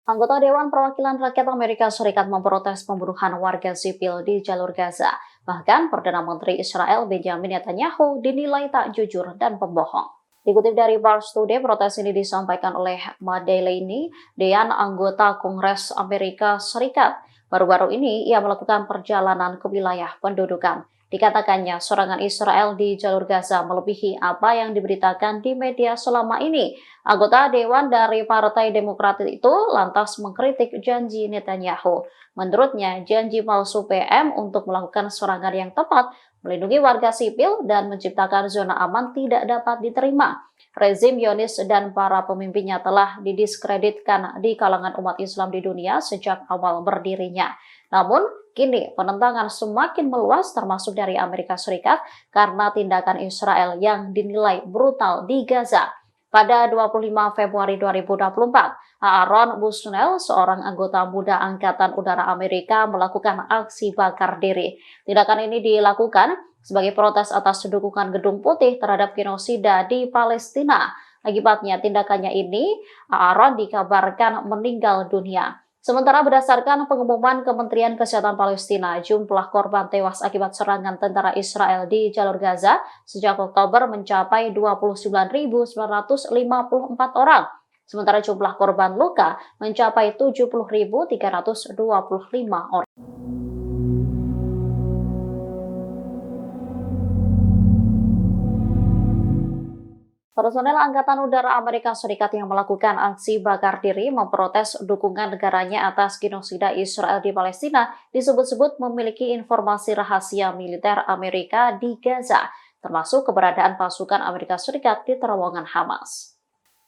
Anggota Dewan Perwakilan Rakyat Amerika Serikat memprotes pembunuhan warga sipil di jalur Gaza. Bahkan Perdana Menteri Israel Benjamin Netanyahu dinilai tak jujur dan pembohong. Dikutip dari Pars Today, protes ini disampaikan oleh Madeleine Dean, anggota Kongres Amerika Serikat. Baru-baru ini, ia melakukan perjalanan ke wilayah pendudukan. Dikatakannya, serangan Israel di jalur Gaza melebihi apa yang diberitakan di media selama ini. Anggota Dewan dari Partai Demokrat itu lantas mengkritik janji Netanyahu. Menurutnya, janji palsu PM untuk melakukan serangan yang tepat, melindungi warga sipil, dan menciptakan zona aman tidak dapat diterima. Rezim Zionis dan para pemimpinnya telah didiskreditkan di kalangan umat Islam di dunia sejak awal berdirinya. Namun, kini penentangan semakin meluas termasuk dari Amerika Serikat karena tindakan Israel yang dinilai brutal di Gaza. Pada 25 Februari 2024, Aaron Bushnell, seorang anggota muda Angkatan Udara Amerika, melakukan aksi bakar diri. Tindakan ini dilakukan sebagai protes atas dukungan Gedung Putih terhadap genosida di Palestina. Akibatnya tindakannya ini, Aaron dikabarkan meninggal dunia. Sementara berdasarkan pengumuman Kementerian Kesehatan Palestina, jumlah korban tewas akibat serangan tentara Israel di jalur Gaza sejak Oktober mencapai 29.954 orang. Sementara jumlah korban luka mencapai 70.325 orang. Personel Angkatan Udara Amerika Serikat yang melakukan aksi bakar diri memprotes dukungan negaranya atas genosida Israel di Palestina disebut-sebut memiliki informasi rahasia militer Amerika di Gaza, termasuk keberadaan pasukan Amerika Serikat di terowongan Hamas.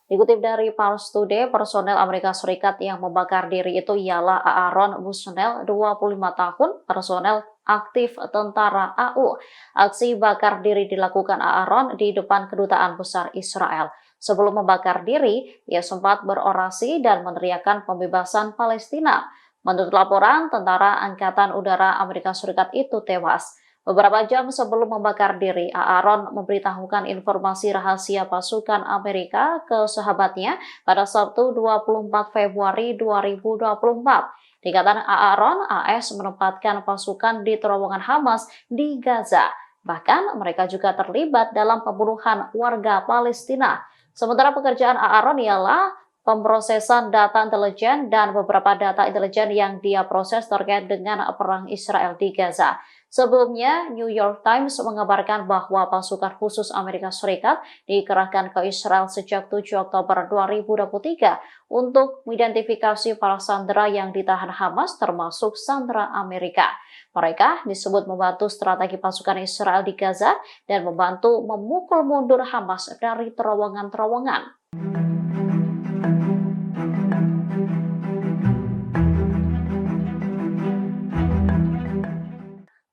Dikutip dari Pars Today, personel Amerika Serikat yang membakar diri itu ialah Aaron Bushnell, 25 tahun, personel aktif tentara AU. Aksi bakar diri dilakukan Aaron di depan Kedutaan Besar Israel. Sebelum membakar diri, ia sempat berorasi dan meneriakkan pembebasan Palestina. Menurut laporan, tentara Angkatan Udara Amerika Serikat itu tewas. Beberapa jam sebelum membakar diri, Aaron memberitahukan informasi rahasia pasukan Amerika ke sahabatnya pada Sabtu 24 Februari 2024. Dikatakan Aaron, AS menempatkan pasukan di terowongan Hamas di Gaza. Bahkan mereka juga terlibat dalam pembunuhan warga Palestina. Sementara pekerjaan Aaron ialah pemrosesan data intelijen dan beberapa data intelijen yang dia proses terkait dengan perang Israel di Gaza. Sebelumnya, New York Times mengabarkan bahwa pasukan khusus Amerika Serikat dikerahkan ke Israel sejak 7 Oktober 2023 untuk mengidentifikasi para sandera yang ditahan Hamas termasuk sandera Amerika. Mereka disebut membantu strategi pasukan Israel di Gaza dan membantu memukul mundur Hamas dari terowongan-terowongan.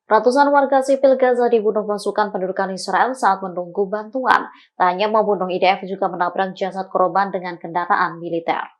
Ratusan warga sipil Gaza dibunuh pasukan pendudukan Israel saat menunggu bantuan. Tak hanya membunuh, IDF juga menabrak jasad korban dengan kendaraan militer.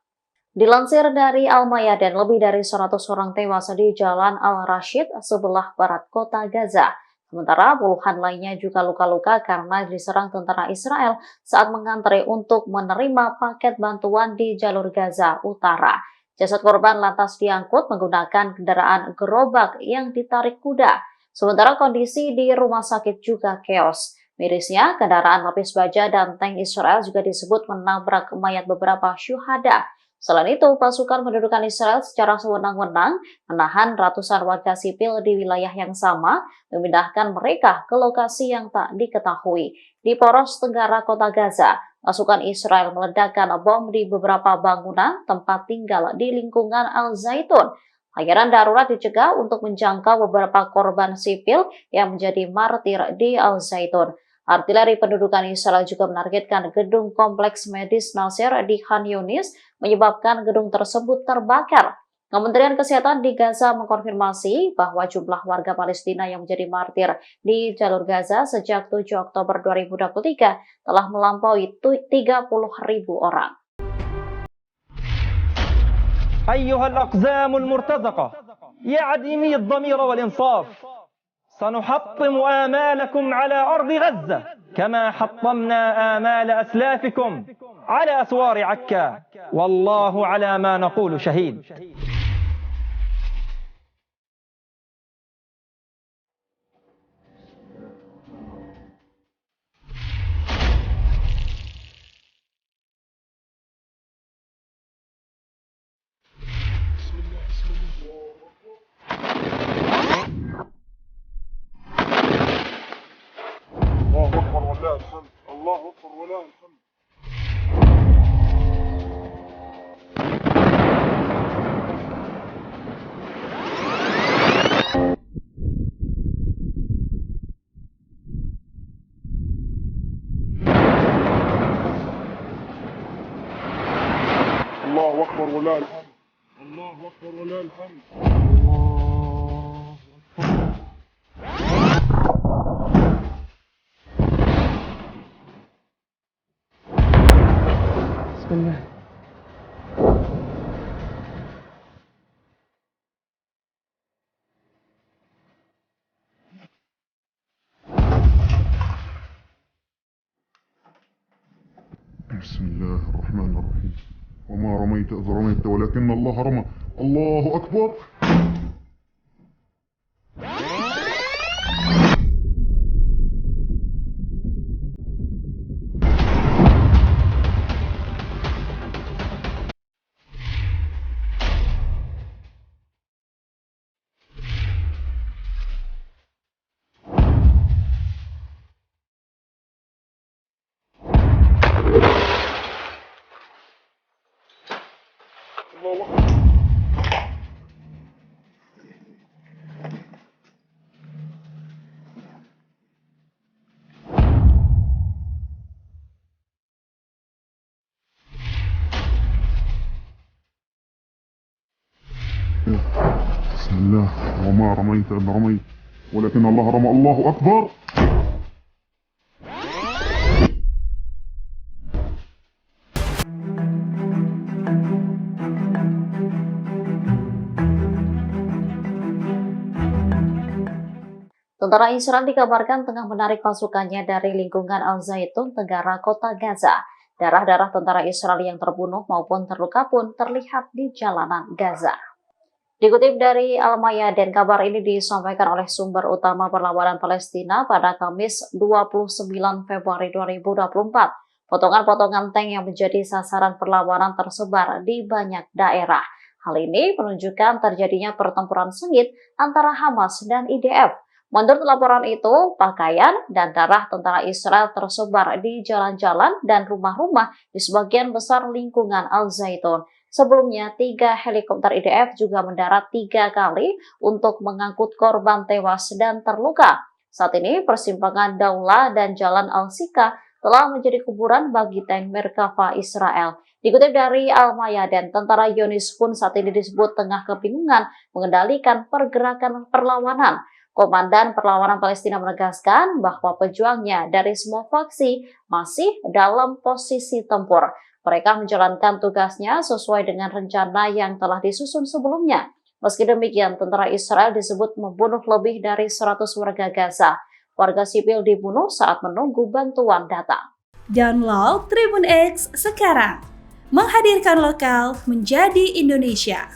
Dilansir dari Al-Mayadin, lebih dari 100 orang tewas di Jalan Al-Rashid sebelah barat kota Gaza. Sementara puluhan lainnya juga luka-luka karena diserang tentara Israel saat mengantri untuk menerima paket bantuan di jalur Gaza Utara. Jasad korban lantas diangkut menggunakan kendaraan gerobak yang ditarik kuda. Sementara kondisi di rumah sakit juga keos. Mirisnya, kendaraan lapis baja dan tank Israel juga disebut menabrak mayat beberapa syuhada. Selain itu, pasukan pendudukan Israel secara sewenang-wenang menahan ratusan warga sipil di wilayah yang sama, memindahkan mereka ke lokasi yang tak diketahui. Di poros tenggara kota Gaza, pasukan Israel meledakkan bom di beberapa bangunan tempat tinggal di lingkungan Al-Zaitun. Layanan darurat dicegah untuk menjangkau beberapa korban sipil yang menjadi martir di Al-Zaitun. Artileri pendudukan Israel juga menargetkan gedung kompleks medis Nasir di Khan Yunis, menyebabkan gedung tersebut terbakar. Kementerian Kesehatan di Gaza mengkonfirmasi bahwa jumlah warga Palestina yang menjadi martir di jalur Gaza sejak 7 Oktober 2023 telah melampaui 30.000 orang. أيها الأقزام المرتزقة يا عديمي الضمير والإنصاف سنحطم آمالكم على أرض غزة كما حطمنا آمال أسلافكم على أسوار عكا والله على ما نقول شهيد. الله أكبر ولله الحمد. الله أكبر ولله الحمد. الله أكبر ولله الحمد. الله أكبر ولله الحمد. بسم الله. بسم الله الرحمن الرحيم. وما رميت إذ رميت ولكن الله رمى. الله أكبر. الله أكبر. بسم الله. وما رميت إذ رميت ولكن الله رمى. الله أكبر. Tentara Israel dikabarkan tengah menarik pasukannya dari lingkungan Al-Zaitun, Tenggara Kota Gaza. Darah-darah tentara Israel yang terbunuh maupun terluka pun terlihat di jalanan Gaza. Dikutip dari Al-Mayadin, kabar ini disampaikan oleh sumber utama perlawanan Palestina pada Kamis 29 Februari 2024. Potongan-potongan tank yang menjadi sasaran perlawanan tersebar di banyak daerah. Hal ini menunjukkan terjadinya pertempuran sengit antara Hamas dan IDF. Menurut laporan itu, pakaian dan darah tentara Israel tersebar di jalan-jalan dan rumah-rumah di sebagian besar lingkungan Al-Zaitun. Sebelumnya, 3 helikopter IDF juga mendarat 3 kali untuk mengangkut korban tewas dan terluka. Saat ini, persimpangan Daula dan Jalan Al-Sika telah menjadi kuburan bagi tank Merkava Israel. Dikutip dari Al-Mayadin, tentara Zionis pun saat ini disebut tengah kebingungan mengendalikan pergerakan perlawanan. Komandan Perlawanan Palestina menegaskan bahwa pejuangnya dari semua faksi masih dalam posisi tempur. Mereka menjalankan tugasnya sesuai dengan rencana yang telah disusun sebelumnya. Meski demikian, tentara Israel disebut membunuh lebih dari 100 warga Gaza. Warga sipil dibunuh saat menunggu bantuan datang. Download Tribun X sekarang. Menghadirkan lokal menjadi Indonesia.